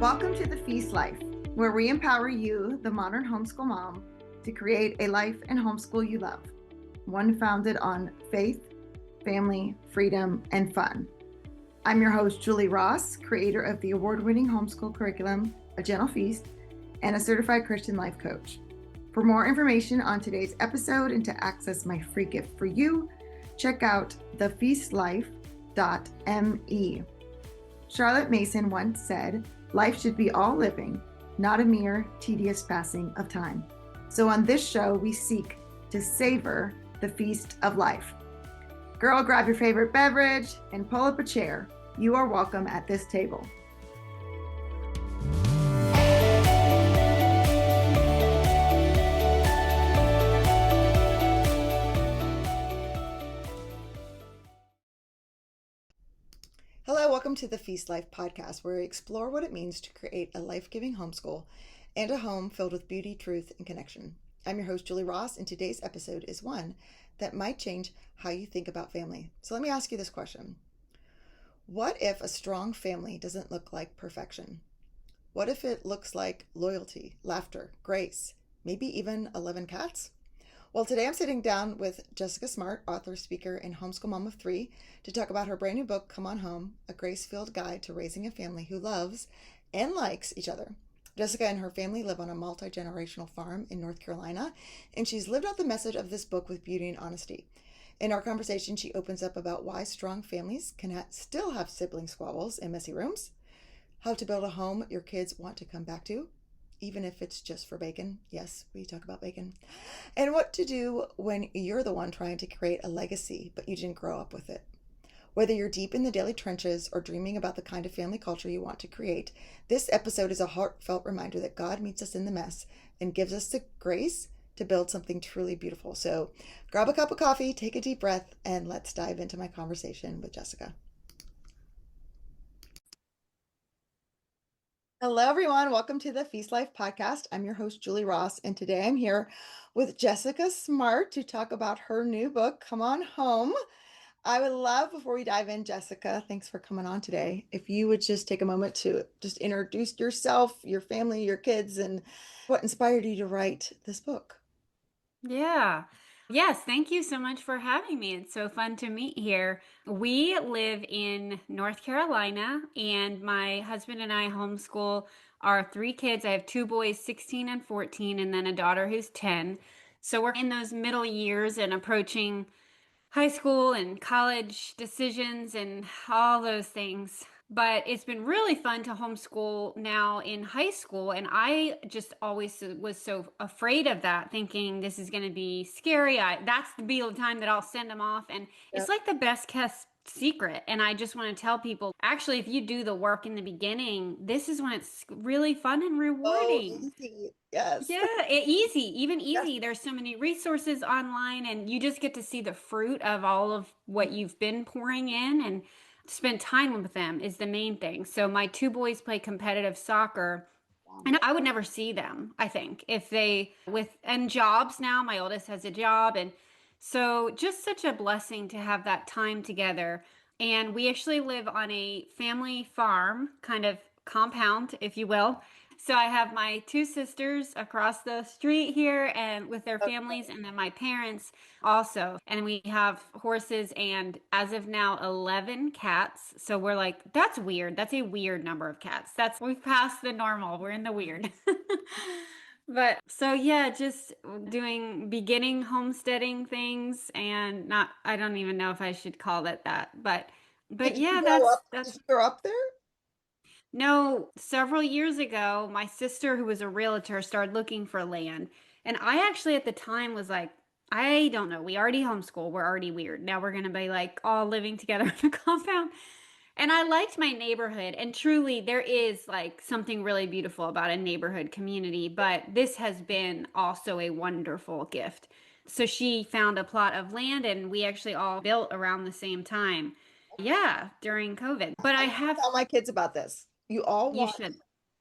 Welcome to The Feast Life, where we empower you, the modern homeschool mom, to create a life and homeschool you love, one founded on faith, family, freedom, and fun. I'm your host, Julie Ross, creator of the award-winning homeschool curriculum, A Gentle Feast, and a certified Christian life coach. For more information on today's episode and to access my free gift for you, check out thefeastlife.me. Charlotte Mason once said, "Life should be all living, not a mere tedious passing of time." So on this show, we seek to savor the feast of life. Girl, grab your favorite beverage and pull up a chair. You are welcome at this table. Hello, welcome to the Feast Life podcast, where we explore what it means to create a life-giving homeschool and a home filled with beauty, truth, and connection. I'm your host, Julie Ross, and today's episode is one that might change how you think about family. So let me ask you this question. What if a strong family doesn't look like perfection? What if it looks like loyalty, laughter, grace, maybe even 11 cats? Well, today I'm sitting down with Jessica Smartt, author, speaker, and homeschool mom of three, to talk about her brand new book, Come On Home, a grace-filled guide to raising a family who loves and likes each other. Jessica and her family live on a multi-generational farm in North Carolina, and she's lived out the message of this book with beauty and honesty. In our conversation, she opens up about why strong families can still have sibling squabbles and messy rooms, how to build a home your kids want to come back to, even if it's just for bacon. Yes, we talk about bacon. And what to do when you're the one trying to create a legacy, but you didn't grow up with it. Whether you're deep in the daily trenches or dreaming about the kind of family culture you want to create, this episode is a heartfelt reminder that God meets us in the mess and gives us the grace to build something truly beautiful. So grab a cup of coffee, take a deep breath, and let's dive into my conversation with Jessica. Hello, everyone. Welcome to the Feast Life podcast. I'm your host, Julie Ross, and today I'm here with Jessica Smartt to talk about her new book, Come On Home. I would love, before we dive in, Jessica, thanks for coming on today, if you would just take a moment to just introduce yourself, your family, your kids, and what inspired you to write this book. Yeah. Yes, thank you so much for having me. It's so fun to meet here. We live in North Carolina, and my husband and I homeschool our three kids. I have two boys, 16 and 14, and then a daughter who's 10. So we're in those middle years and approaching high school and college decisions and all those things. But it's been really fun to homeschool now in high school. And I just always was so afraid of that, thinking this is going to be scary. That's the time that I'll send them off. And it's like the best kept secret. And I just want to tell people, actually, if you do the work in the beginning, this is when it's really fun and Oh, rewarding. easy. Yes. Yeah, easy, even easy. There's so many resources online, and you just get to see the fruit of all of what you've been pouring in and spend time with them is the main thing. So my two boys play competitive soccer, and I would never see them, I think, if they and jobs now. My oldest has a job, and so just such a blessing to have that time together. And we actually live on a family farm, kind of compound, if you will. So I have my two sisters across the street here and with their families, and then my parents also. And we have horses and as of now 11 cats. So we're like, that's weird. That's a weird number of cats. We've passed the normal. We're in the weird. But so yeah, just doing beginning homesteading things and not I don't even know if I should call it that. But Did you yeah, grow up? Did that's you grow up there? no, several years ago, my sister, who was a realtor, started looking for land. And I actually at the time was like, I don't know. We already homeschool. We're already weird. Now we're going to be like all living together in a compound. And I liked my neighborhood. And truly, there is like something really beautiful about a neighborhood community. But this has been also a wonderful gift. So she found a plot of land, and we actually all built around the same time. Yeah, during COVID. But I I need to have, tell my kids about this. You all you want should.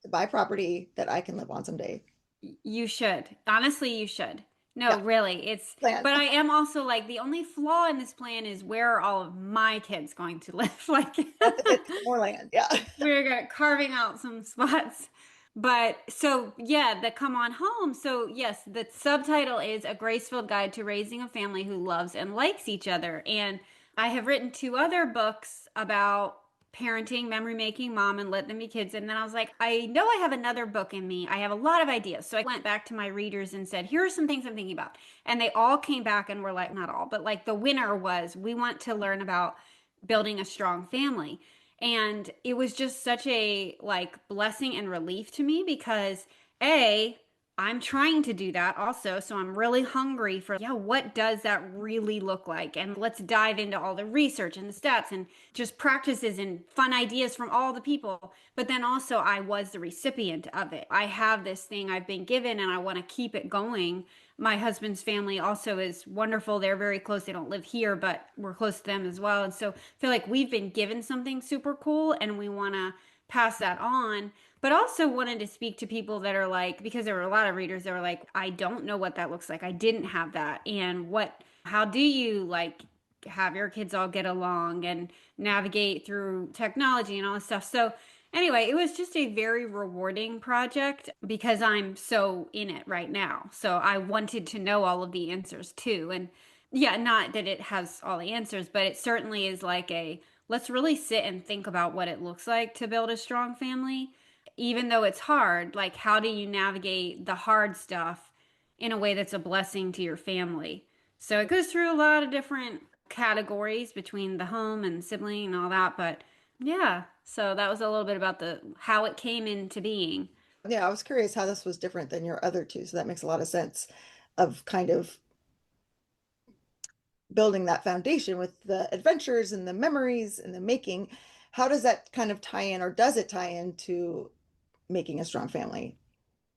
to buy property that I can live on someday. You should. Honestly, you should. No, Yeah, really. plan. But I am also like, the only flaw in this plan is where are all of my kids going to live? Like, Have to get some more land. Yeah. carving out some spots. But so, yeah, the come on home. So, yes, the subtitle is A Grace-Filled Guide to Raising a Family Who Loves and Likes Each Other. And I have written two other books about parenting, memory making mom, and let them be kids. And then I was like, I know I have another book in me. I have a lot of ideas. So I went back to my readers and said, here are some things I'm thinking about. And they all came back and were like, not all, but like the winner was, we want to learn about building a strong family. And it was just such a like blessing and relief to me because A, I'm trying to do that also. So I'm really hungry for, yeah, what does that really look like? And let's dive into all the research and the stats and just practices and fun ideas from all the people. But then also, I was the recipient of it. I have this thing I've been given and I want to keep it going. My husband's family also is wonderful. They're very close. They don't live here, but we're close to them as well. And so I feel like we've been given something super cool and we want to pass that on. But also wanted to speak to people that are like, because there were a lot of readers that were like, I don't know what that looks like. I didn't have that. And how do you like have your kids all get along and navigate through technology and all this stuff? So anyway, it was just a very rewarding project because I'm so in it right now. So I wanted to know all of the answers too. And yeah, not that it has all the answers, but it certainly is like let's really sit and think about what it looks like to build a strong family. Even though it's hard, like how do you navigate the hard stuff in a way that's a blessing to your family? So it goes through a lot of different categories between the home and sibling and all that, but yeah, so that was a little bit about the how it came into being. Yeah, I was curious how this was different than your other two. So that makes a lot of sense of kind of building that foundation with the adventures and the memories and the making. How does that kind of tie in, or does it tie into making a strong family?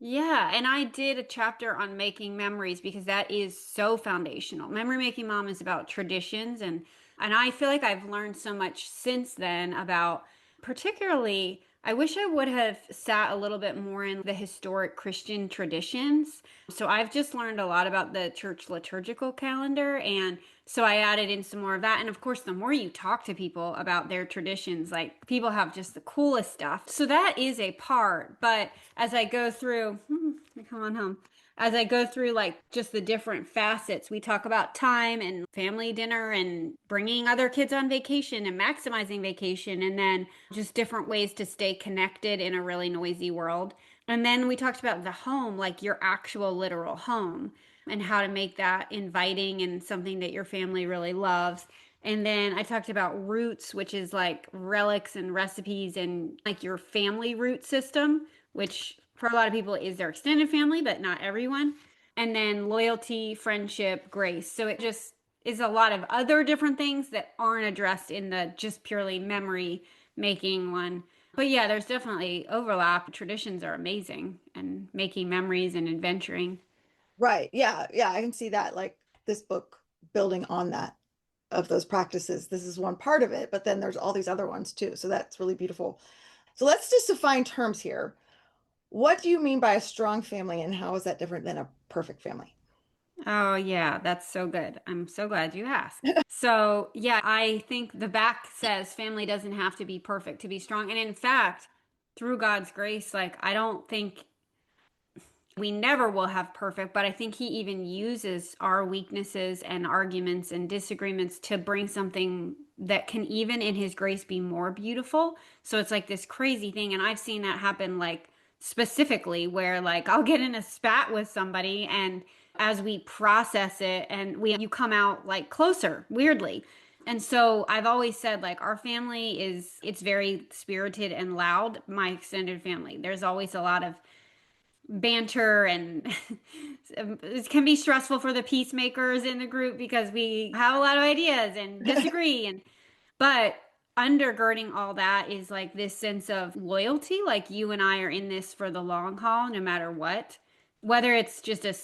Yeah, and I did a chapter on making memories because that is so foundational. Memory Making Mom is about traditions and I feel like I've learned so much since then about particularly I wish I would have sat a little bit more in the historic Christian traditions. So I've just learned a lot about the church liturgical calendar and so I added in some more of that. And of course, the more you talk to people about their traditions, like people have just the coolest stuff. So that is a part, but as I go through, come on home. As I go through like just the different facets, we talk about time and family dinner and bringing other kids on vacation and maximizing vacation, and then just different ways to stay connected in a really noisy world. And then we talked about the home, like your actual literal home, and how to make that inviting and something that your family really loves. And then I talked about roots, which is like relics and recipes and like your family root system, which for a lot of people is their extended family, but not everyone. And then loyalty, friendship, grace. So it just is a lot of other different things that aren't addressed in the just purely memory making one. But yeah, there's definitely overlap. Traditions are amazing and making memories and adventuring. Right. Yeah. Yeah. I can see that. Like this book building on that of those practices. This is one part of it, but then there's all these other ones too. So that's really beautiful. So let's just define terms here. What do you mean by a strong family, and how is that different than a perfect family? Oh, yeah, that's so good. I'm so glad you asked. So, yeah, I think the back says family doesn't have to be perfect to be strong. And in fact, through God's grace, like, I don't think we never will have perfect, but I think He even uses our weaknesses and arguments and disagreements to bring something that can, even in His grace, be more beautiful. So it's like this crazy thing. And I've seen that happen, like, specifically where like I'll get in a spat with somebody and as we process it and you come out like closer weirdly. And so I've always said like our family it's very spirited and loud, my extended family. There's always a lot of banter and it can be stressful for the peacemakers in the group because we have a lot of ideas and disagree and but undergirding all that is like this sense of loyalty. Like you and I are in this for the long haul, no matter what. Whether it's just a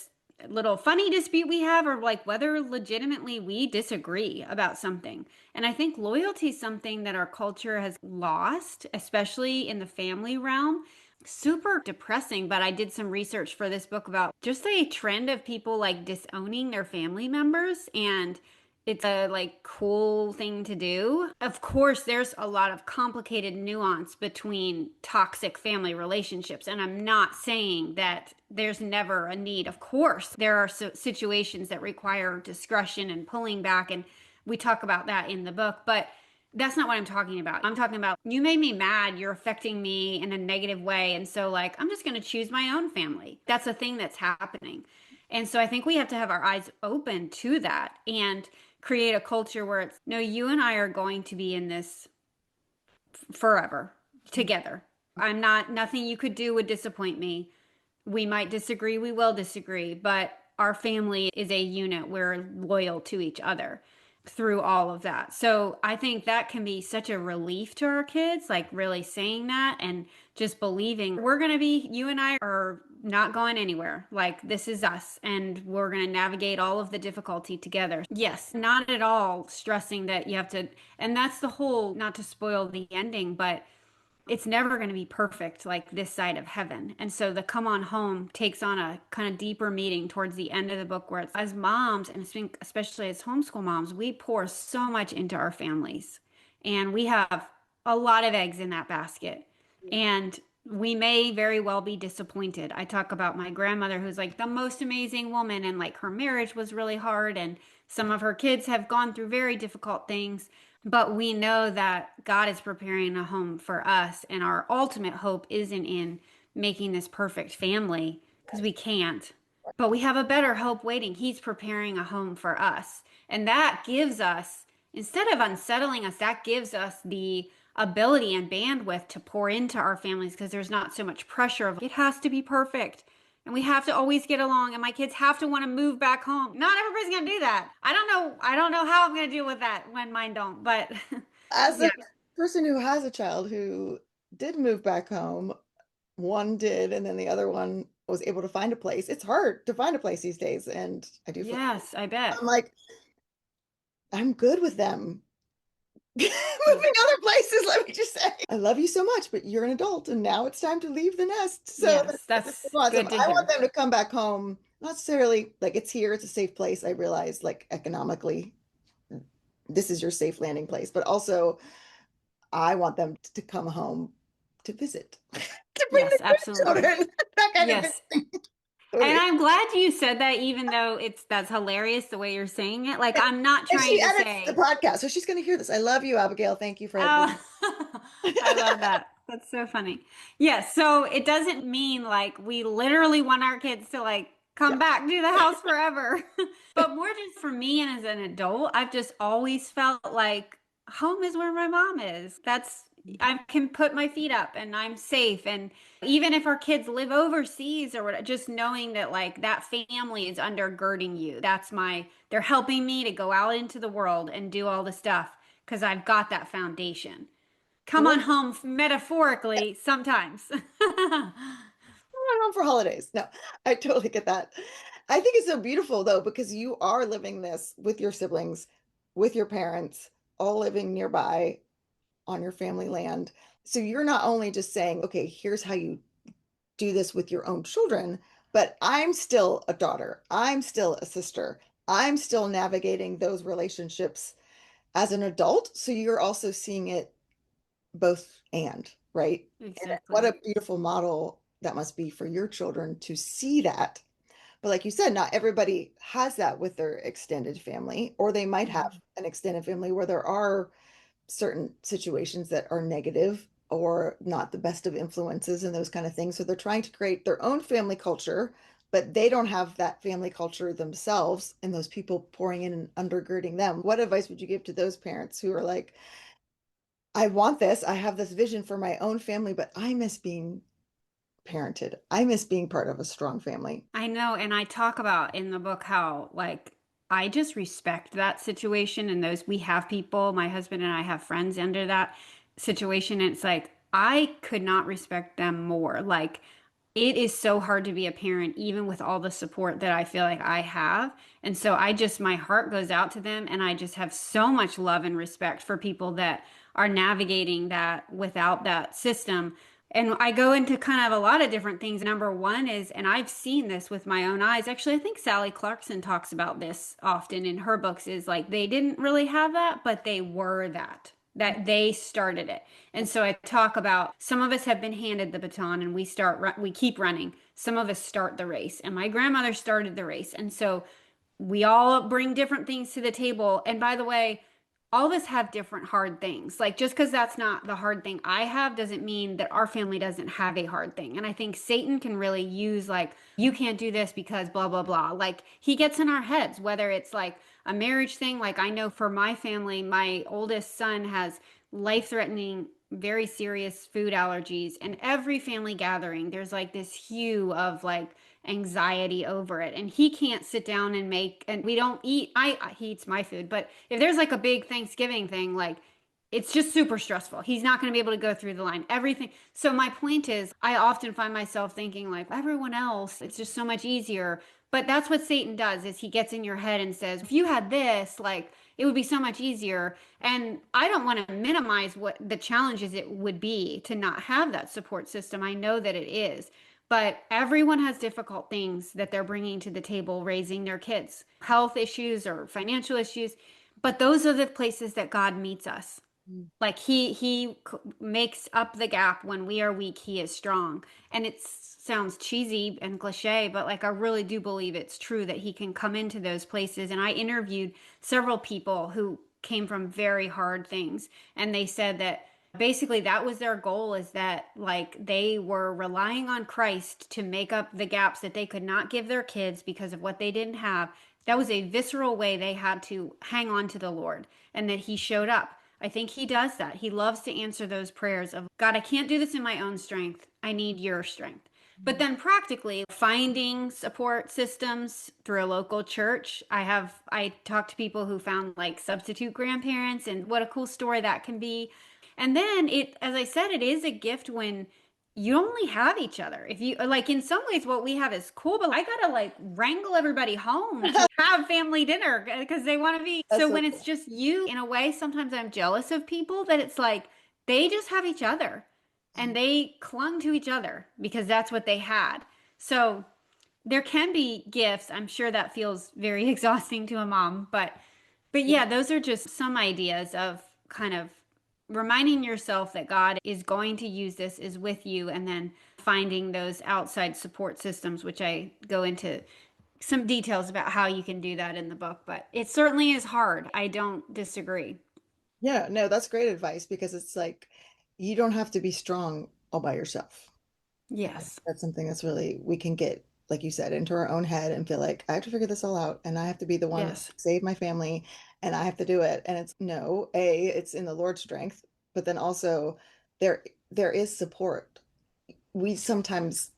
little funny dispute we have, or like whether legitimately we disagree about something. And I think loyalty is something that our culture has lost, especially in the family realm. super depressing, but I did some research for this book about just a trend of people like disowning their family members, and it's a like cool thing to do. Of course, there's a lot of complicated nuance between toxic family relationships, and I'm not saying that there's never a need. Of course, there are situations that require discretion and pulling back, and we talk about that in the book, but that's not what I'm talking about. I'm talking about you made me mad. You're affecting me in a negative way. And so, like, I'm just going to choose my own family. That's a thing that's happening. And so, I think we have to have our eyes open to that and create a culture where it's no, you and I are going to be in this forever together. I'm not, nothing you could do would disappoint me. We might disagree, we will disagree, but our family is a unit. We're loyal to each other through all of that. So I think that can be such a relief to our kids, like really saying that and just believing we're going to be, you and I are not going anywhere. Like this is us and we're going to navigate all of the difficulty together. Yes, not at all stressing that you have to, and that's the whole, not to spoil the ending, but it's never going to be perfect like this side of heaven. And so the come on home takes on a kind of deeper meaning towards the end of the book where it's, as moms, and especially as homeschool moms, we pour so much into our families. And we have a lot of eggs in that basket. And we may very well be disappointed. I talk about my grandmother, who's like the most amazing woman, and like her marriage was really hard, and some of her kids have gone through very difficult things. But we know that God is preparing a home for us, and our ultimate hope isn't in making this perfect family because we can't. But we have a better hope waiting. He's preparing a home for us. And that gives us, instead of unsettling us, that gives us the ability and bandwidth to pour into our families because there's not so much pressure of it has to be perfect. And we have to always get along, and my kids have to want to move back home. Not everybody's gonna do that. I don't know. I don't know how I'm gonna deal with that when mine don't. But As yeah, a person who has a child who did move back home, one did, and then the other one was able to find a place. It's hard to find a place these days, and I do feel yes, I bet. I'm like, I'm good with them Yeah. moving other places, let me just say. I love you so much, but you're an adult and now it's time to leave the nest. So Yes, that's just that's awesome. good to I want hear. them to come back home, not necessarily like it's here, it's a safe place. I realize like economically, this is your safe landing place, but also I want them to come home to visit, to bring Yes, the absolutely. grandchildren, that kind of Yes. visiting. And Totally. I'm glad you said that, even though that's hilarious the way you're saying it. Like, I'm not And trying she to edits the say, podcast, so she's going to hear this. I love you, Abigail. Thank you for oh, being. I love that. That's so funny. Yes, so it doesn't mean like we literally want our kids to like Yeah. come back to the house forever. But more just for me and as an adult, I've just always felt like home is where my mom is. That's I can put my feet up and I'm safe. And even if our kids live overseas or what, just knowing that like that family is undergirding you. They're helping me to go out into the world and do all the stuff because I've got that foundation. Come on Well, home metaphorically sometimes. going home for holidays. No, I totally get that. I think it's so beautiful though, because you are living this with your siblings, with your parents, all living nearby on your family land. So you're not only just saying, okay, here's how you do this with your own children, but I'm still a daughter. I'm still a sister. I'm still navigating those relationships as an adult. So you're also seeing it both and, right? And what Exactly. a beautiful model that must be for your children to see that. But like you said, not everybody has that with their extended family, or they might have Mhm. an extended family where there are certain situations that are negative or not the best of influences and those kind of things. So they're trying to create their own family culture, but they don't have that family culture themselves and those people pouring in and undergirding them. What advice would you give to those parents who are like, I want this. I have this vision for my own family, but I miss being parented. I miss being part of a strong family. I know, and I talk about in the book how like I just respect that situation and those we have people, my husband and I have friends under that situation, and it's like I could not respect them more. Like it is so hard to be a parent even with all the support that I feel like I have. And so my heart goes out to them, and I just have so much love and respect for people that are navigating that without that system. And I go into kind of a lot of different things. Number one is, and I've seen this with my own eyes. Actually, I think Sally Clarkson talks about this often in her books, is like they didn't really have that, but they were that they started it. And so I talk about some of us have been handed the baton and we keep running. Some of us start the race, and my grandmother started the race. And so we all bring different things to the table. And by the way, all of us have different hard things. Like just because that's not the hard thing I have doesn't mean that our family doesn't have a hard thing. And I think Satan can really use like, you can't do this because blah, blah, blah. Like he gets in our heads, whether it's like a marriage thing. Like I know for my family, my oldest son has life-threatening, very serious food allergies. And every family gathering, there's like this hue of like, anxiety over it, and he can't sit down and make, and we don't eat, he eats my food, but if there's like a big Thanksgiving thing, like it's just super stressful. He's not going to be able to go through the line, everything. So my point is, I often find myself thinking like everyone else, it's just so much easier. But that's what Satan does, is he gets in your head and says, if you had this, like it would be so much easier. And I don't want to minimize what the challenges it would be to not have that support system. I know that it is. But everyone has difficult things that they're bringing to the table raising their kids, health issues or financial issues. But those are the places that God meets us. Like he makes up the gap when we are weak, he is strong. And it sounds cheesy and cliche, but like I really do believe it's true that he can come into those places. And I interviewed several people who came from very hard things, and they said that basically that was their goal, is that like they were relying on Christ to make up the gaps that they could not give their kids because of what they didn't have. That was a visceral way they had to hang on to the Lord, and that he showed up. I think he does that. He loves to answer those prayers of, God, I can't do this in my own strength. I need your strength. But then practically finding support systems through a local church. I talked to people who found like substitute grandparents, and what a cool story that can be. And then it, as I said, it is a gift when you only have each other. If you like, in some ways, what we have is cool, but I gotta like wrangle everybody home to have family dinner because they want to be. That's So so when it's cool. just you, in a way, sometimes I'm jealous of people that it's like they just have each other and they clung to each other because that's what they had. So there can be gifts. I'm sure that feels very exhausting to a mom, but Yeah. yeah, those are just some ideas of kind of reminding yourself that God is going to use this, is with you, and then finding those outside support systems, which I go into some details about how you can do that in the book. But it certainly is hard. I don't disagree. Yeah, no, that's great advice because it's like you don't have to be strong all by yourself. Yes. That's something that's really, we can get, like you said, into our own head and feel like I have to figure this all out and I have to be the one to Yes. save my family and I have to do it. And it's no, it's in the Lord's strength, but then also there there is support. We sometimes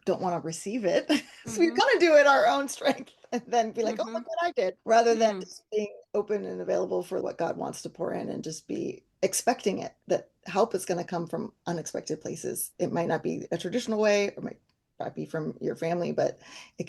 don't want to receive it. So we've Mm-hmm. got to do it our own strength and then be like, oh, Mm-hmm. look what I did, rather than Mm. just being open and available for what God wants to pour in and just be expecting it, that help is going to come from unexpected places. It might not be a traditional way, or might not be from your family, but you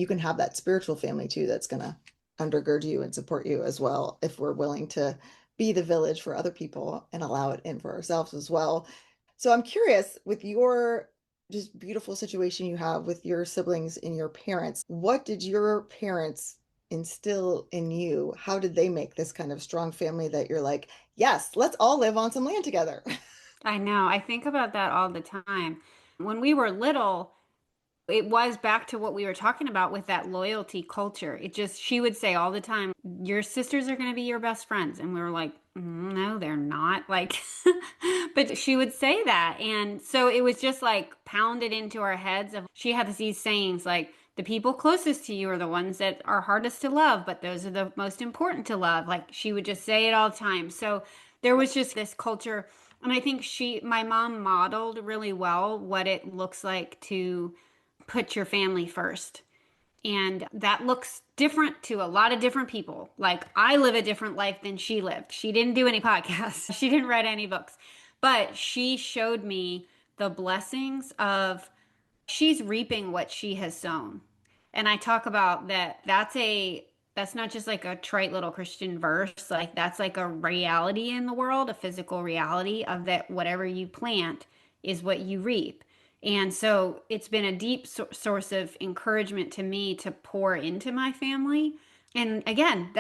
can have that spiritual family too that's going to undergird you and support you as well if we're willing to be the village for other people and allow it in for ourselves as well. So I'm curious, with your just beautiful situation you have with your siblings and your parents, what did your parents instill in you? How did they make this kind of strong family that you're like, yes, let's all live on some land together? I know. I think about that all the time. When we were little, it was back to what we were talking about with that loyalty culture. It just, she would say all the time, your sisters are going to be your best friends. And we were like, no, they're not. Like, but she would say that. And so it was just like pounded into our heads of, she had these sayings like, the people closest to you are the ones that are hardest to love, but those are the most important to love. Like she would just say it all the time. So there was just this culture. And I think my mom modeled really well what it looks like to put your family first. And that looks different to a lot of different people. Like I live a different life than she lived. She didn't do any podcasts, she didn't write any books, but she showed me the blessings of she's reaping what she has sown. And I talk about that that's not just like a trite little Christian verse, like that's like a reality in the world, a physical reality of that whatever you plant, is what you reap. And so it's been a deep source of encouragement to me to pour into my family. And again,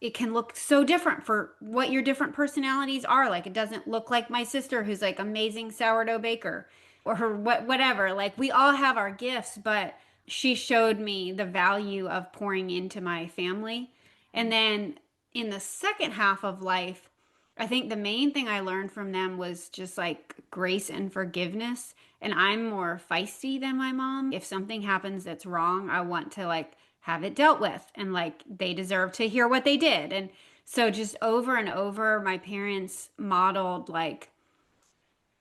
it can look so different for what your different personalities are. Like it doesn't look like my sister who's like amazing sourdough baker or her whatever. Like we all have our gifts, but she showed me the value of pouring into my family. And then in the second half of life, I think the main thing I learned from them was just like grace and forgiveness. And I'm more feisty than my mom. If something happens that's wrong, I want to like have it dealt with and like they deserve to hear what they did. And so just over and over, my parents modeled like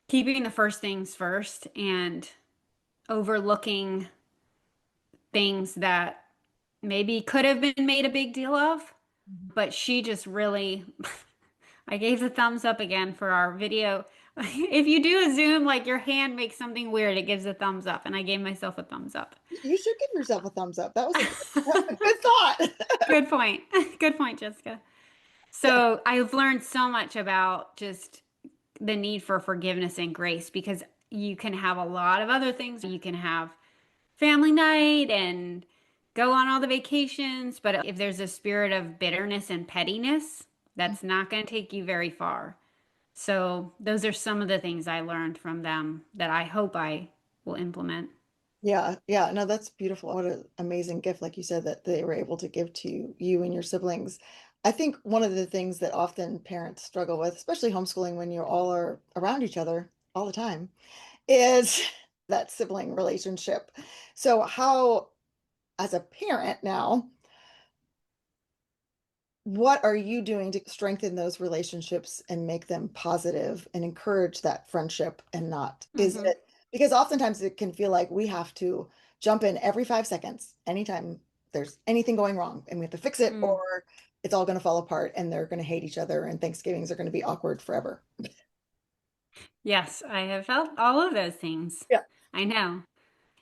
keeping the first things first and overlooking things that maybe could have been made a big deal of. But she just really, I gave the thumbs up again for our video. If you do a Zoom, like your hand makes something weird, it gives a thumbs up. And I gave myself a thumbs up. You should give yourself a thumbs up. That was a good thought. Good point. Good point, Jessica. Yeah. So I've learned so much about just the need for forgiveness and grace because you can have a lot of other things. You can have family night and go on all the vacations, but if there's a spirit of bitterness and pettiness, that's not going to take you very far. So those are some of the things I learned from them that I hope I will implement. Yeah, yeah, no, that's beautiful. What an amazing gift, like you said, that they were able to give to you and your siblings. I think one of the things that often parents struggle with, especially homeschooling when you all are around each other all the time, is that sibling relationship. So how, as a parent now, what are you doing to strengthen those relationships and make them positive and encourage that friendship and not, is Hmm. it because oftentimes it can feel like we have to jump in every 5 seconds, anytime there's anything going wrong and we have to fix it Mm. or it's all going to fall apart and they're going to hate each other and Thanksgivings are going to be awkward forever. Yes, I have felt all of those things. Yeah. I know.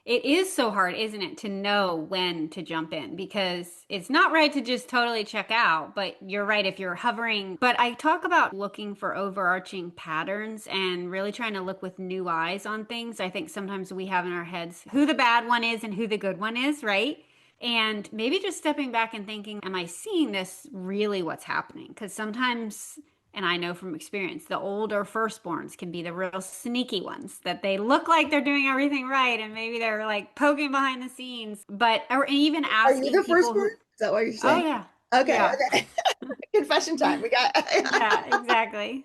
It is so hard, isn't it, to know when to jump in because it's not right to just totally check out, but you're right if you're hovering. But I talk about looking for overarching patterns and really trying to look with new eyes on things. I think sometimes we have in our heads who the bad one is and who the good one is, right? And maybe just stepping back and thinking, am I seeing this really what's happening? Because sometimes and I know from experience, the older firstborns can be the real sneaky ones that they look like they're doing everything right and maybe they're like poking behind the scenes, but or even Are you asking the people firstborn? who, Is that what you're oh saying? yeah, Okay, yeah, okay. Confession time. We got yeah, exactly.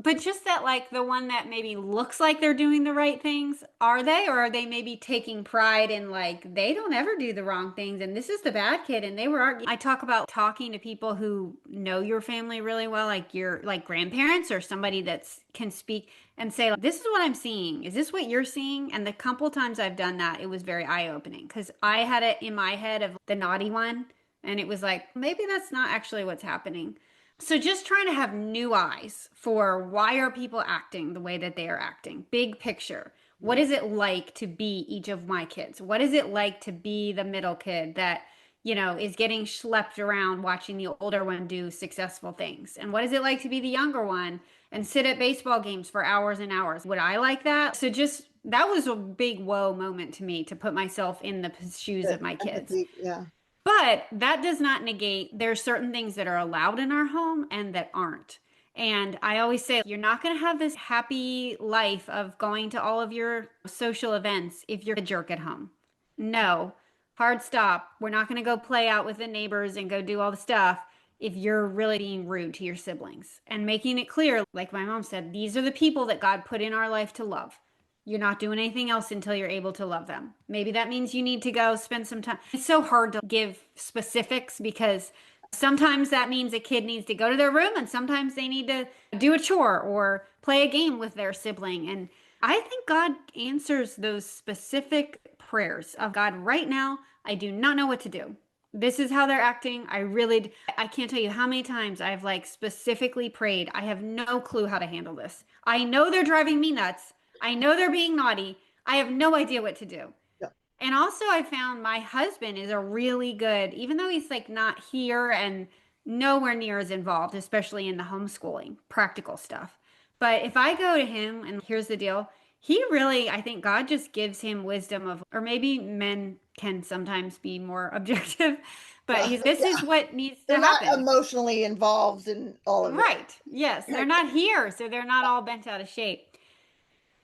But just that, like the one that maybe looks like they're doing the right things, are they? Or are they maybe taking pride in like they don't ever do the wrong things and this is the bad kid and they were arguing. I talk about talking to people who know your family really well, like your like grandparents or somebody that's can speak and say, like, this is what I'm seeing. Is this what you're seeing? And the couple times I've done that, it was very eye-opening because I had it in my head of the naughty one, and it was like, maybe that's not actually what's happening. So just trying to have new eyes for why are people acting the way that they are acting? Big picture. What yeah. is it like to be each of my kids? What is it like to be the middle kid that, is getting schlepped around watching the older one do successful things? And what is it like to be the younger one and sit at baseball games for hours and hours? Would I like that? So just that was a big whoa moment to me to put myself in the shoes Good. of my kids. Empathy. Yeah. But that does not negate there's certain things that are allowed in our home and that aren't. And I always say you're not going to have this happy life of going to all of your social events if you're a jerk at home. No, hard stop. We're not going to go play out with the neighbors and go do all the stuff if you're really being rude to your siblings and making it clear, like my mom said, these are the people that God put in our life to love. You're not doing anything else until you're able to love them. Maybe that means you need to go spend some time. It's so hard to give specifics because sometimes that means a kid needs to go to their room and sometimes they need to do a chore or play a game with their sibling. And I think God answers those specific prayers of God right now. I do not know what to do. This is how they're acting. I can't tell you how many times I've like specifically prayed. I have no clue how to handle this. I know they're driving me nuts. I know they're being naughty. I have no idea what to do. Yeah. And also, I found my husband is a really good, even though he's like not here and nowhere near as involved, especially in the homeschooling, practical stuff. But if I go to him, and here's the deal, He really, I think God just gives him wisdom of, or maybe men can sometimes be more objective, but Yeah, he's, this is yeah. what needs to They're not happen. emotionally involved in all of it. Right. Yes. They're Right. not here, so they're not all bent out of shape.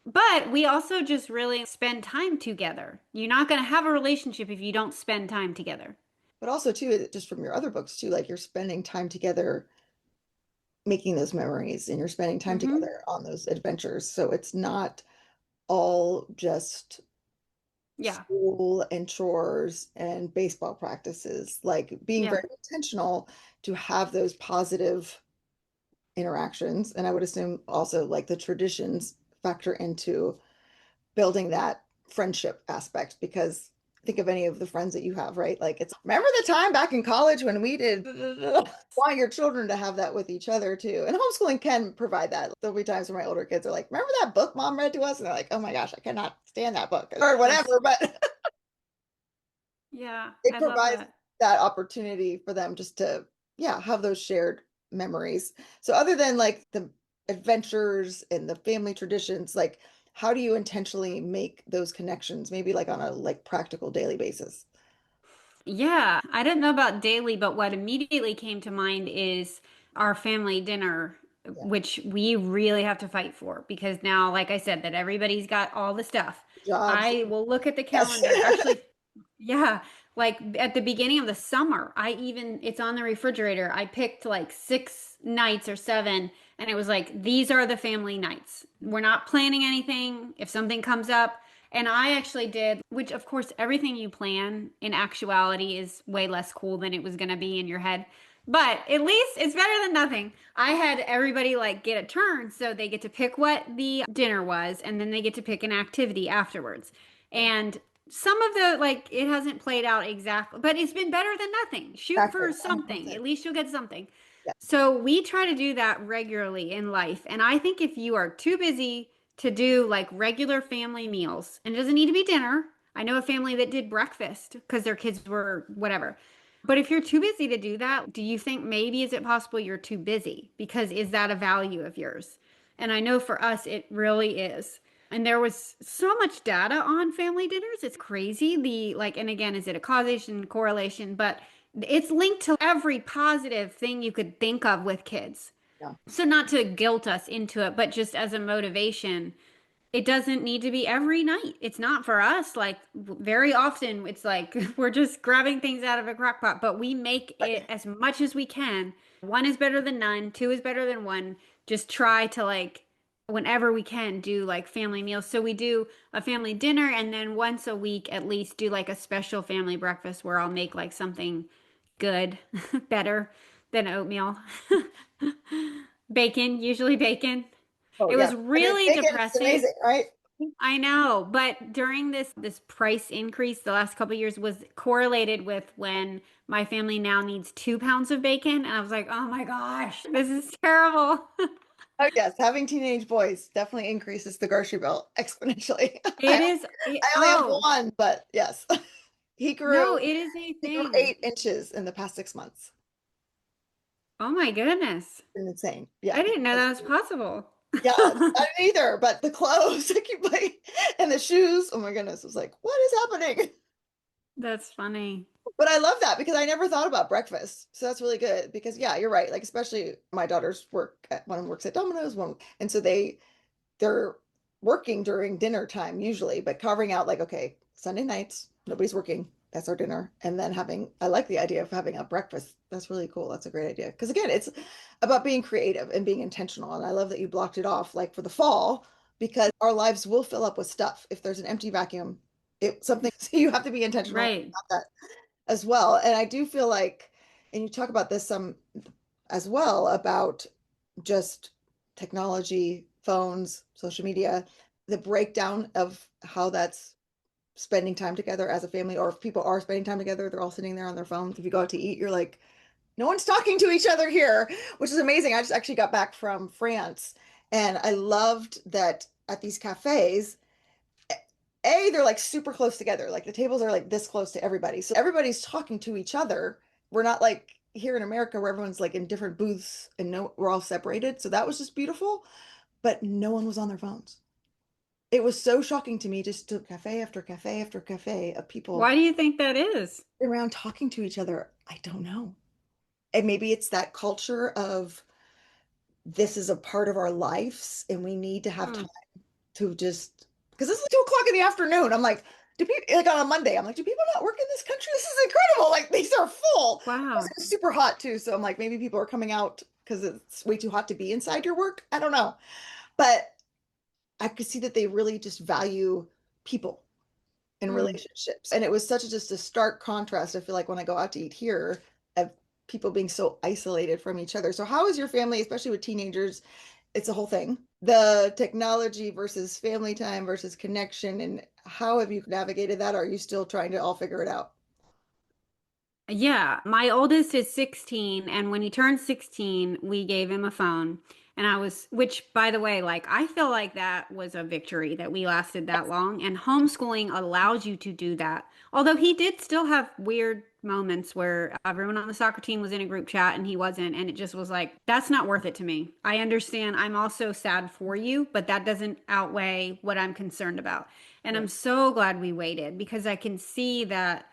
But we also just really spend time together. You're not going to have a relationship if you don't spend time together. But also too, just from your other books too, like you're spending time together making those memories and you're spending time Hmm. together on those adventures. So it's not all just Yeah. school and chores and baseball practices, like being Yeah. very intentional to have those positive interactions. And I would assume also like the traditions factor into building that friendship aspect because think of any of the friends that you have, right? Like it's remember the time back in college when we did want your children to have that with each other too. And homeschooling can provide that. There'll be times when my older kids are like, remember that book mom read to us? And they're like, oh my gosh, I cannot stand that book or Yes. whatever. But Yeah. it I love provides that. that opportunity for them just to, yeah, have those shared memories. So other than like the adventures and the family traditions, like how do you intentionally make those connections, maybe like on a like practical daily basis? Yeah, I didn't know about daily, but what immediately came to mind is our family dinner, Yeah. which we really have to fight for because now, like I said, that everybody's got all the stuff. Jobs. I will look at the Yes. calendar. Actually, yeah, like at the beginning of the summer, it's on the refrigerator. I picked like 6 nights or 7, and it was like, these are the family nights. We're not planning anything. If something comes up, and I actually did, which of course, everything you plan in actuality is way less cool than it was going to be in your head. But at least it's better than nothing. I had everybody like get a turn, so they get to pick what the dinner was, and then they get to pick an activity afterwards. And some of the like it hasn't played out exactly, but it's been better than nothing. Shoot Exactly. for something. 100%. At least you'll get something. Yeah. So we try to do that regularly in life. And I think if you are too busy to do like regular family meals, and it doesn't need to be dinner. I know a family that did breakfast because their kids were whatever. But if you're too busy to do that, do you think maybe is it possible you're too busy? Because is that a value of yours? And I know for us, it really is. And there was so much data on family dinners. It's crazy. The like, and again, is it a causation, correlation? But it's linked to every positive thing you could think of with kids. Yeah. So, not to guilt us into it, but just as a motivation, it doesn't need to be every night. It's not for us. Like, very often, it's like we're just grabbing things out of a crock pot, but we make it Right. as much as we can. One is better than none, two is better than one. Just try to, like, whenever we can, do like family meals. So, we do a family dinner, and then once a week, at least, do like a special family breakfast where I'll make like something good, better than oatmeal. Bacon, usually bacon. Oh It yes. was I mean, really bacon is depressing. amazing, right? I know, but during this price increase the last couple of years was correlated with when my family now needs 2 pounds of bacon, and I was like, oh my gosh, this is terrible. Oh yes, having teenage boys definitely increases the grocery bill exponentially. It is, I only have oh one, but yes. He grew no, it is a he grew thing. 8 inches in the past 6 months. Oh my goodness. It's insane. I Yeah. didn't know that was possible. Yeah, I didn't either, but the clothes I keep like and the shoes, oh my goodness, I was like, what is happening? That's funny. But I love that because I never thought about breakfast. So that's really good because yeah, you're right. Like especially my daughters one works at Domino's, one and so they're working during dinner time usually, but carving out like, okay, Sunday nights, nobody's working. That's our dinner. And then I like the idea of having a breakfast. That's really cool. That's a great idea. Because again, it's about being creative and being intentional. And I love that you blocked it off like for the fall, because our lives will fill up with stuff. If there's an empty vacuum, something, so you have to be intentional Right. about that as well. And I do feel like, and you talk about this some as well about just technology, phones, social media, the breakdown of how that's spending time together as a family, or if people are spending time together, they're all sitting there on their phones. If you go out to eat, you're like, no one's talking to each other here, which is amazing. I just actually got back from France and I loved that at these cafes, they're like super close together. Like the tables are like this close to everybody. So everybody's talking to each other. We're not like here in America where everyone's like in different booths and no, we're all separated. So that was just beautiful, but no one was on their phones. It was so shocking to me, just to cafe after cafe after cafe of people Why do you think that is? around talking to each other. I don't know. And maybe it's that culture of this is a part of our lives and we need to have Hmm. time to just, because it's like 2 o'clock in the afternoon. I'm like, do people, like on a Monday, I'm like, do people not work in this country? This is incredible. Like these are full. Wow. It's super hot too. So I'm like, maybe people are coming out because it's way too hot to be inside your work. I don't know. But I could see that they really just value people and Hmm. relationships. And it was such a, just a stark contrast. I feel like when I go out to eat here, of people being so isolated from each other. So how is your family, especially with teenagers? It's a whole thing. The technology versus family time versus connection, and how have you navigated that? Or are you still trying to all figure it out? Yeah, my oldest is 16, and when he turned 16, we gave him a phone. And which by the way, like I feel like that was a victory that we lasted that long. And homeschooling allows you to do that. Although he did still have weird moments where everyone on the soccer team was in a group chat and he wasn't, and it just was like, that's not worth it to me. I understand. I'm also sad for you, but that doesn't outweigh what I'm concerned about. And I'm Right. so glad we waited because I can see that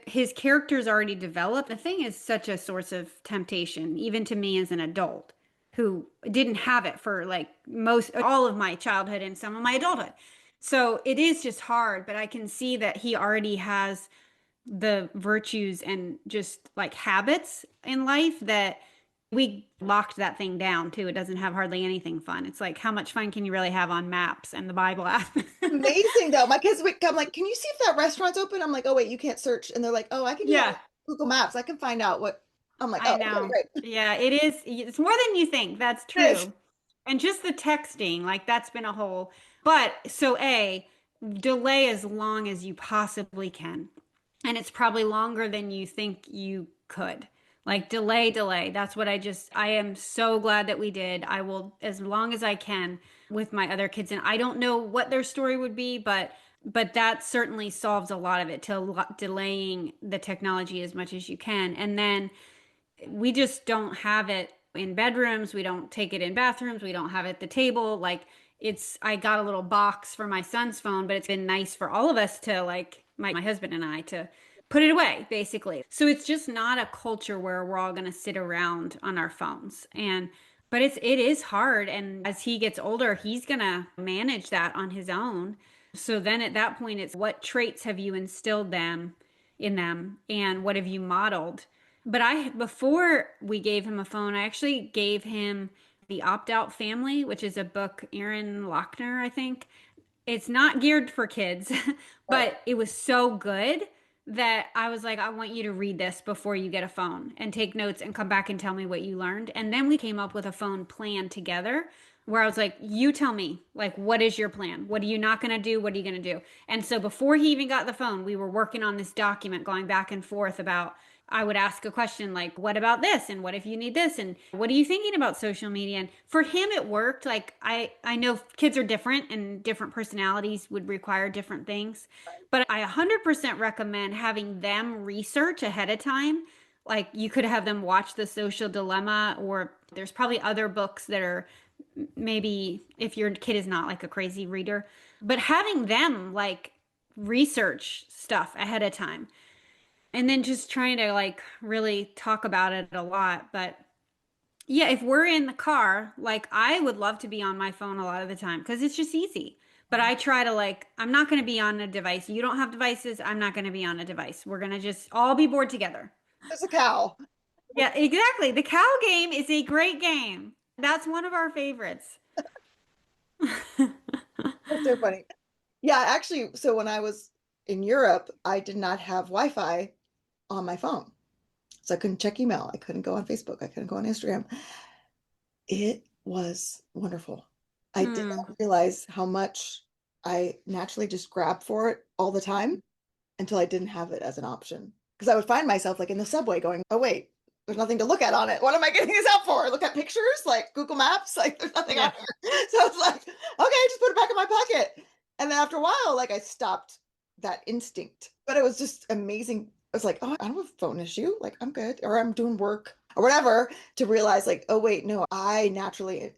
his character's already developed. The thing is such a source of temptation, even to me as an adult who didn't have it for like most all of my childhood and some of my adulthood. So it is just hard, but I can see that he already has the virtues and just like habits in life that we locked that thing down too. It doesn't have hardly anything fun. It's like how much fun can you really have on maps and the Bible app? Amazing though. My kids would come like, can you see if that restaurant's open? I'm like, oh wait, you can't search. And they're like, oh, I can do that Yeah. with Google Maps. I can find out what I'm like, I oh, okay, know. great. Yeah, it is. It's more than you think. That's It is. true. And just the texting, like that's been a whole. But so delay as long as you possibly can. And it's probably longer than you think you could. Like delay. That's what I am so glad that we did. I will, as long as I can with my other kids. And I don't know what their story would be, but that certainly solves a lot of it to delaying the technology as much as you can. And then we just don't have it in bedrooms. We don't take it in bathrooms. We don't have it at the table. Like I got a little box for my son's phone, but it's been nice for all of us to like my husband and I to put it away basically. So it's just not a culture where we're all going to sit around on our phones. But it is hard. And as he gets older, he's going to manage that on his own. So then at that point, it's what traits have you instilled in them and what have you modeled? But before we gave him a phone, I actually gave him The Opt Out Family, which is a book, Aaron Lochner, I think. It's not geared for kids, Right. but it was so good that I was like, I want you to read this before you get a phone and take notes and come back and tell me what you learned. And then we came up with a phone plan together where I was like, you tell me, like, what is your plan? What are you not going to do? What are you going to do? And so before he even got the phone, we were working on this document going back and forth about I would ask a question like, what about this? And what if you need this? And what are you thinking about social media? And for him, it worked. Like, I know kids are different and different personalities would require different things. But I 100% recommend having them research ahead of time. Like, you could have them watch The Social Dilemma, or there's probably other books that are maybe if your kid is not like a crazy reader, but having them like research stuff ahead of time and then just trying to like really talk about it a lot. But yeah, if we're in the car, like I would love to be on my phone a lot of the time because it's just easy. But I try to like, I'm not going to be on a device. You don't have devices. I'm not going to be on a device. We're going to just all be bored together. There's a cow. Yeah, exactly. The cow game is a great game. That's one of our favorites. That's so funny. Yeah, actually, so when I was in Europe, I did not have Wi-Fi on my phone. So I couldn't check email. I couldn't go on Facebook. I couldn't go on Instagram. It was wonderful. I did Hmm. not realize how much I naturally just grabbed for it all the time until I didn't have it as an option. Because I would find myself like in the subway going, oh, wait, there's nothing to look at on it. What am I getting this out for? Look at pictures, like Google Maps, like there's nothing on Yeah. here. So it's like, okay, just put it back in my pocket. And then after a while, like I stopped that instinct. But it was just amazing. I was like, oh, I don't have a phone issue. Like I'm good. Or I'm doing work or whatever to realize like, oh, wait, no, I naturally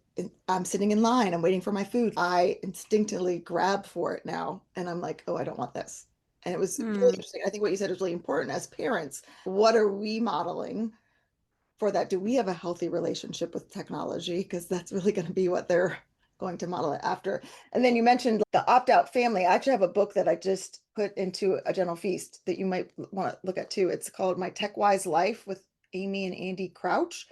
I'm sitting in line, I'm waiting for my food. I instinctively grab for it now, and I'm like, oh, I don't want this. And it was really Mm. interesting. I think what you said is really important as parents. What are we modeling for that? Do we have a healthy relationship with technology? Because that's really going to be what they're going to model it after. And then you mentioned the opt-out family. I actually have a book that I just put into a general feast that you might want to look at too. It's called My Tech Wise Life with Amy and Andy Crouch,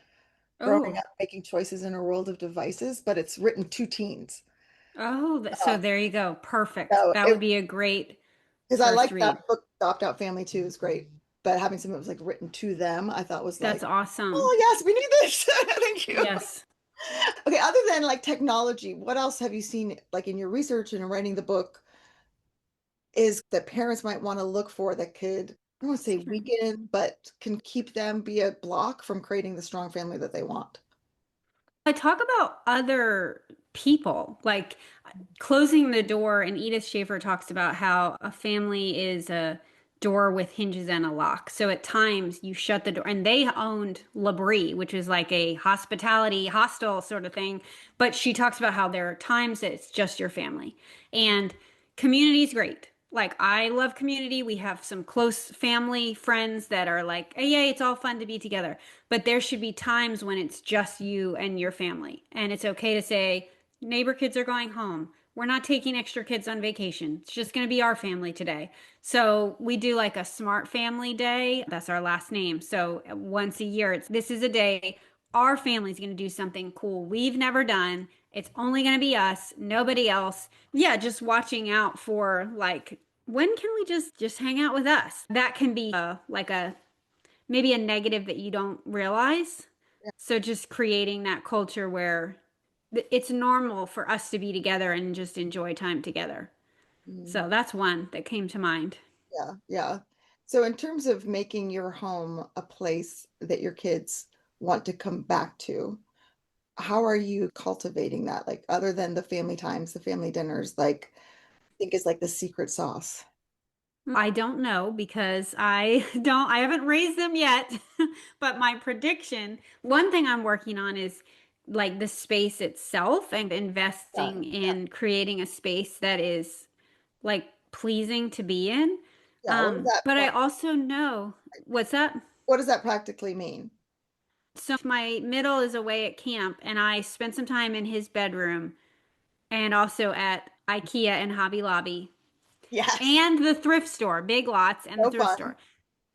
growing Oh, up making choices in a world of devices, but it's written to teens. oh, so there you go. Perfect. So That would it, be a great because I first like read. that book, The Opt-out Family too, is great. But having something that was like written to them, I thought was That's like, awesome. oh yes, we need this. Thank you. Yes. Okay, other than like technology, what else have you seen like in your research and in writing the book is that parents might want to look for that could, I don't want to say Sure. weaken, but can keep them be a block from creating the strong family that they want? I talk about other people, like closing the door, and Edith Schaefer talks about how a family is a door with hinges and a lock. So at times you shut the door, and they owned Labrie, which is like a hospitality hostel sort of thing. But she talks about how there are times that it's just your family, and community is great. Like I love community. We have some close family friends that are like, hey, yeah, it's all fun to be together. But there should be times when it's just you and your family. And it's okay to say, neighbor kids are going home. We're not taking extra kids on vacation. It's just going to be our family today. So we do like a Smart Family Day. That's our last name. So once a year, this is a day our family's going to do something cool we've never done. It's only going to be us, nobody else. Yeah, just watching out for like when can we just hang out with us? That can be like a maybe a negative that you don't realize. So just creating that culture where it's normal for us to be together and just enjoy time together. Mm, So that's one that came to mind. yeah, yeah. So in terms of making your home a place that your kids want to come back to, how are you cultivating that? Like other than the family times, the family dinners, like I think is like the secret sauce. I don't know because I haven't raised them yet. But my prediction, one thing I'm working on is like the space itself and Yeah, investing yeah, in creating a space that is like pleasing to be in. yeah. But I also know what's that? What does that practically mean? So my middle is away at camp and I spent some time in his bedroom and also at IKEA and Hobby Lobby Yes. and the thrift store, Big Lots and the So thrift fun. store.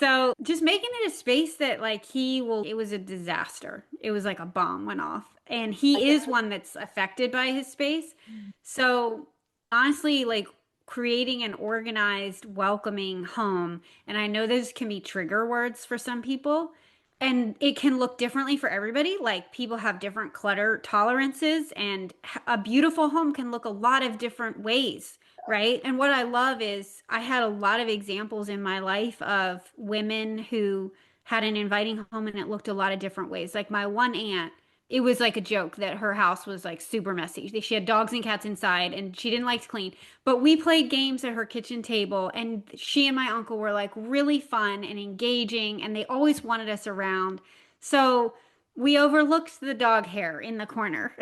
So just making it a space that like it was a disaster. It was like a bomb went off. And I he is can one that's affected by his space. imagine. So honestly, like creating an organized, welcoming home. And I know those can be trigger words for some people. And it can look differently for everybody. Like people have different clutter tolerances, and a beautiful home can look a lot of different ways. Right. And what I love is I had a lot of examples in my life of women who had an inviting home and it looked a lot of different ways. Like my one aunt, it was like a joke that her house was like super messy. She had dogs and cats inside and she didn't like to clean. But we played games at her kitchen table and she and my uncle were like really fun and engaging and they always wanted us around. So we overlooked the dog hair in the corner.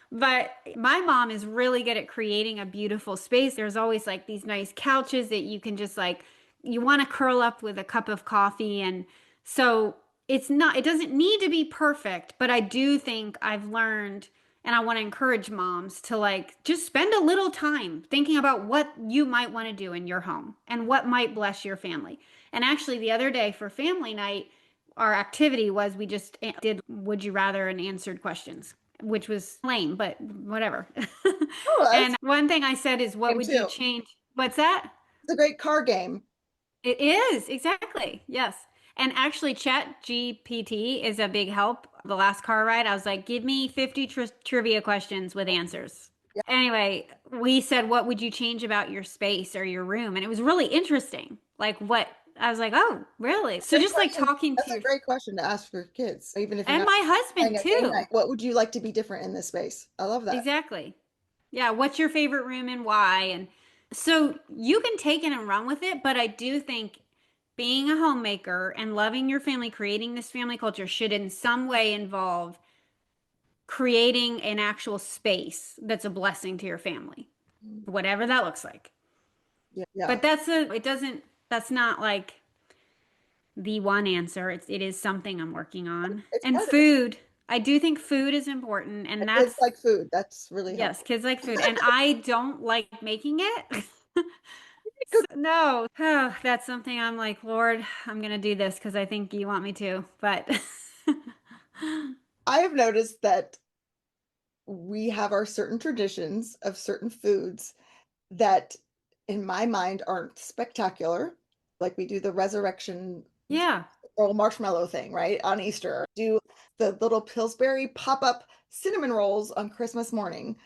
But my mom is really good at creating a beautiful space. There's always like these nice couches that you can just like, you want to curl up with a cup of coffee. And so it doesn't need to be perfect, but I do think I've learned, and I want to encourage moms to like just spend a little time thinking about what you might want to do in your home and what might bless your family. And actually, the other day for family night, our activity was we just did would you rather and answered questions, which was lame, but whatever. Oh, that's And one thing I said is, a what game would you too. change? What's that? It's a great car game. It is, exactly. Yes. And actually, Chat GPT is a big help. The last car ride, I was like, give me 50 trivia questions with answers. Yeah, Anyway, we said, what would you change about your space or your room? And it was really interesting. Like, what I was like, oh, really? So great just like question. talking to That's a your, great question to ask for kids, even if you're and not my husband playing a game too. night. What would you like to be different in this space? I love that. Exactly. Yeah, what's your favorite room and why? And so you can take it and run with it, but I do think being a homemaker and loving your family, creating this family culture should in some way involve creating an actual space that's a blessing to your family, whatever that looks like. Yeah. Yeah. But that's not like the one answer. It is something I'm working on. It's And part of it. food, I do think food is important, and Kids that's, like food. That's really yes, helpful. kids like food, and I don't like making it. Good. No, oh, that's something I'm like, Lord, I'm gonna do this because I think you want me to. But I have noticed that we have our certain traditions of certain foods that in my mind aren't spectacular. Like we do the resurrection yeah. or marshmallow thing, right? On Easter. Do the little Pillsbury pop-up cinnamon rolls on Christmas morning.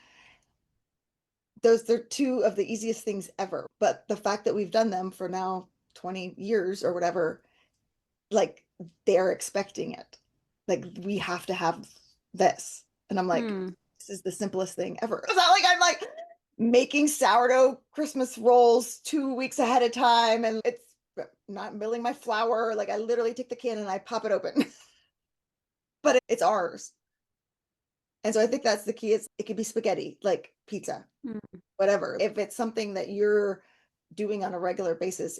Those are two of the easiest things ever. But the fact that we've done them for now 20 years or whatever, like they're expecting it. Like we have to have this. And I'm like, Hmm. this is the simplest thing ever. It's not like I'm like making sourdough Christmas rolls 2 weeks ahead of time and it's not milling my flour. Like I literally take the can and I pop it open. But it's ours. And so I think that's the key. Is it could be spaghetti, like pizza, Hmm. whatever. If it's something that you're doing on a regular basis,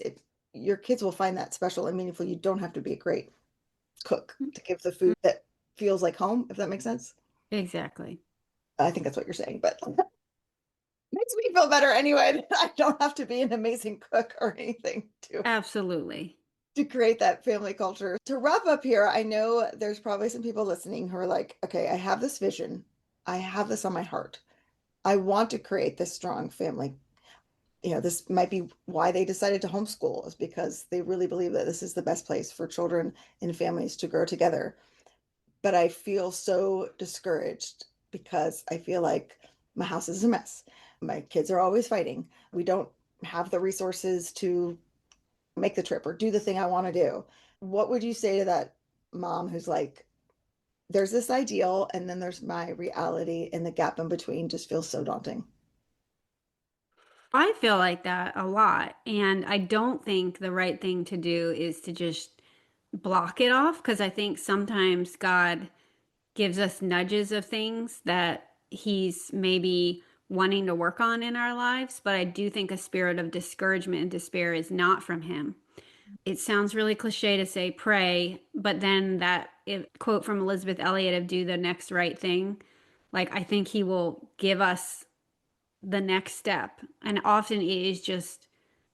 your kids will find that special and meaningful. You don't have to be a great cook to give the food that feels like home, if that makes sense. Exactly. I think that's what you're saying, but makes me feel better anyway. I don't have to be an amazing cook or anything Absolutely. to create that family culture. To wrap up here, I know there's probably some people listening who are like, okay, I have this vision. I have this on my heart. I want to create this strong family. This might be why they decided to homeschool is because they really believe that this is the best place for children and families to grow together. But I feel so discouraged because I feel like my house is a mess. My kids are always fighting. We don't have the resources to make the trip or do the thing I want to do. What would you say to that mom who's like, there's this ideal and then there's my reality, and the gap in between just feels so daunting? I feel like that a lot. And I don't think the right thing to do is to just block it off because I think sometimes God gives us nudges of things that He's maybe wanting to work on in our lives. But I do think a spirit of discouragement and despair is not from Him. It sounds really cliche to say pray, but then quote from Elizabeth Elliot of do the next right thing. Like, I think He will give us the next step. And often it is just,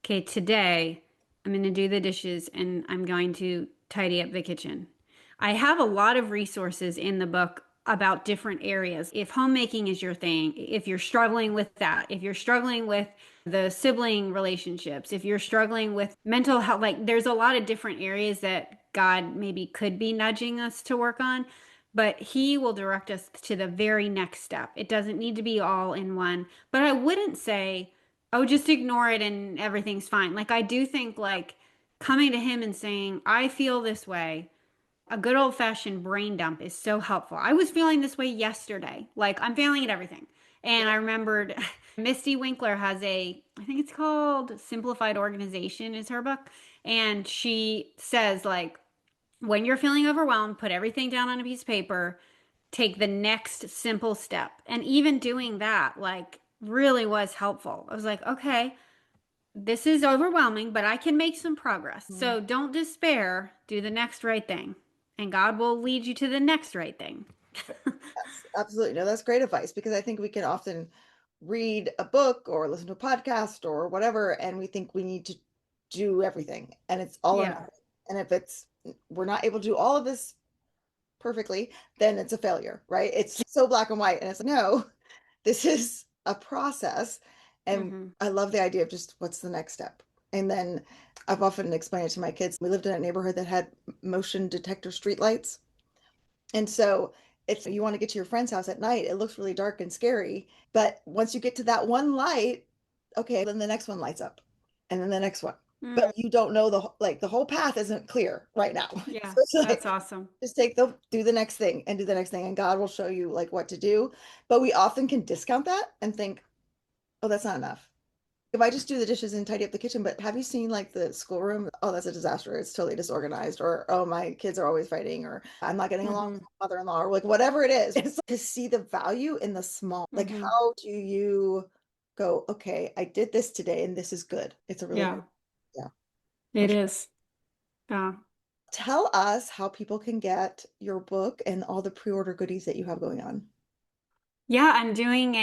okay, today I'm going to do the dishes and I'm going to tidy up the kitchen. I have a lot of resources in the book about different areas. If homemaking is your thing, if you're struggling with that, if you're struggling with the sibling relationships, if you're struggling with mental health, like there's a lot of different areas that God maybe could be nudging us to work on, but He will direct us to the very next step. It doesn't need to be all in one, but I wouldn't say, oh, just ignore it and everything's fine. Like I do think like coming to Him and saying, I feel this way, a good old fashioned brain dump is so helpful. I was feeling this way yesterday. Like I'm failing at everything. And I remembered Misty Winkler has I think it's called Simplified Organization is her book. And she says like, when you're feeling overwhelmed, put everything down on a piece of paper, take the next simple step. And even doing that, like, really was helpful. I was like, okay, this is overwhelming, but I can make some progress. Mhm. So don't despair, do the next right thing, and God will lead you to the next right thing. Yes, absolutely. No, that's great advice because I think we can often read a book or listen to a podcast or whatever, and we think we need to do everything, and it's all or Yeah. nothing. And if we're not able to do all of this perfectly, then it's a failure, right? It's so black and white, and it's like, no, this is a process. And Hmm. I love the idea of just what's the next step. And then I've often explained it to my kids. We lived in a neighborhood that had motion detector streetlights. And so if you want to get to your friend's house at night, it looks really dark and scary. But once you get to that one light, okay, then the next one lights up and then the next one. But Mm, you don't know the whole path isn't clear right now. yeah, So it's that's like awesome. just do the next thing and do the next thing and God will show you like what to do. But we often can discount that and think, oh, that's not enough. If I just do the dishes and tidy up the kitchen, but have you seen like the schoolroom? Oh, that's a disaster. It's totally disorganized. Or, oh, my kids are always fighting, or I'm not getting along with Mm-hmm. my mother-in-law, or like whatever it is. It's to see the value in the small. Like, Mm-hmm. how do you go, okay, I did this today and this is good. It's a really Yeah, good, yeah, for it sure. is. Yeah. Tell us how people can get your book and all the pre-order goodies that you have going on. Yeah, I'm doing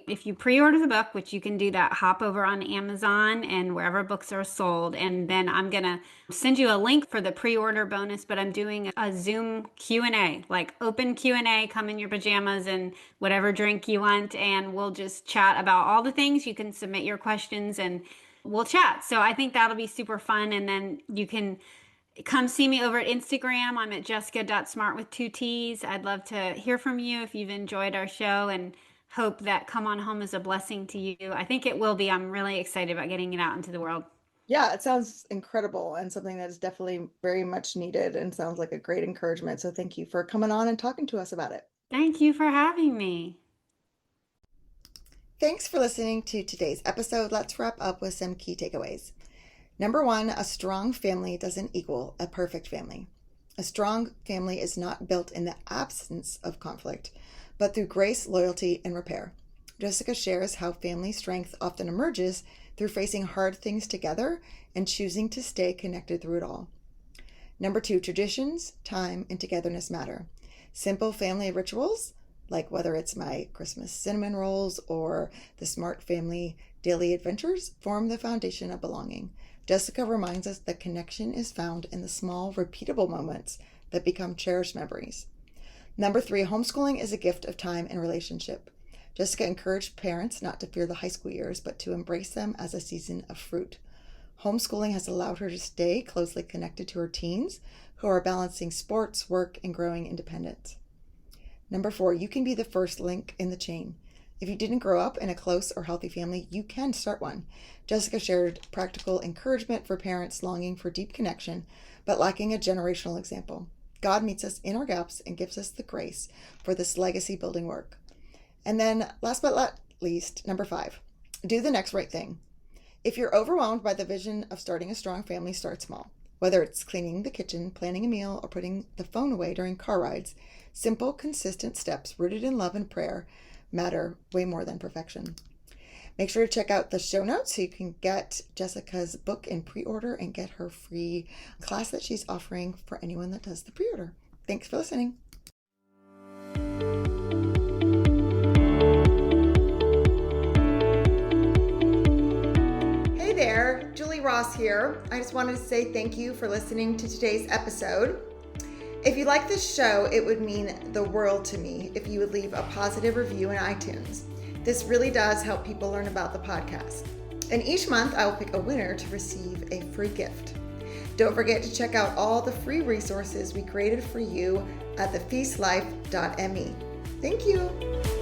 if you pre-order the book, which you can do that, hop over on Amazon and wherever books are sold. And then I'm gonna send you a link for the pre-order bonus, but I'm doing a Zoom Q&A, like open Q&A, come in your pajamas and whatever drink you want, and we'll just chat about all the things. You can submit your questions and we'll chat. So I think that'll be super fun. And then you can come see me over at Instagram. I'm at jessica.smart with two T's. I'd love to hear from you if you've enjoyed our show and hope that Come On Home is a blessing to you. I think it will be. I'm really excited about getting it out into the world. Yeah, it sounds incredible and something that is definitely very much needed and sounds like a great encouragement. So thank you for coming on and talking to us about it. Thank you for having me. Thanks for listening to today's episode. Let's wrap up with some key takeaways. Number one, a strong family doesn't equal a perfect family. A strong family is not built in the absence of conflict, but through grace, loyalty, and repair. Jessica shares how family strength often emerges through facing hard things together and choosing to stay connected through it all. Number two, traditions, time, and togetherness matter. Simple family rituals, like whether it's my Christmas cinnamon rolls or the Smart family daily adventures, form the foundation of belonging. Jessica reminds us that connection is found in the small, repeatable moments that become cherished memories. Number three, homeschooling is a gift of time and relationship. Jessica encouraged parents not to fear the high school years, but to embrace them as a season of fruit. Homeschooling has allowed her to stay closely connected to her teens who are balancing sports, work, and growing independence. Number four, you can be the first link in the chain. If you didn't grow up in a close or healthy family, you can start one. Jessica shared practical encouragement for parents longing for deep connection, but lacking a generational example. God meets us in our gaps and gives us the grace for this legacy building work. And then last but not least, number five, do the next right thing. If you're overwhelmed by the vision of starting a strong family, start small. Whether it's cleaning the kitchen, planning a meal, or putting the phone away during car rides, simple, consistent steps rooted in love and prayer matter way more than perfection. Make sure to check out the show notes so you can get Jessica's book in pre-order and get her free class that she's offering for anyone that does the pre-order. Thanks for listening. Hey there, Julie Ross here. I just wanted to say thank you for listening to today's episode. If you like this show, it would mean the world to me if you would leave a positive review in iTunes. This really does help people learn about the podcast. And each month I will pick a winner to receive a free gift. Don't forget to check out all the free resources we created for you at thefeastlife.me. Thank you.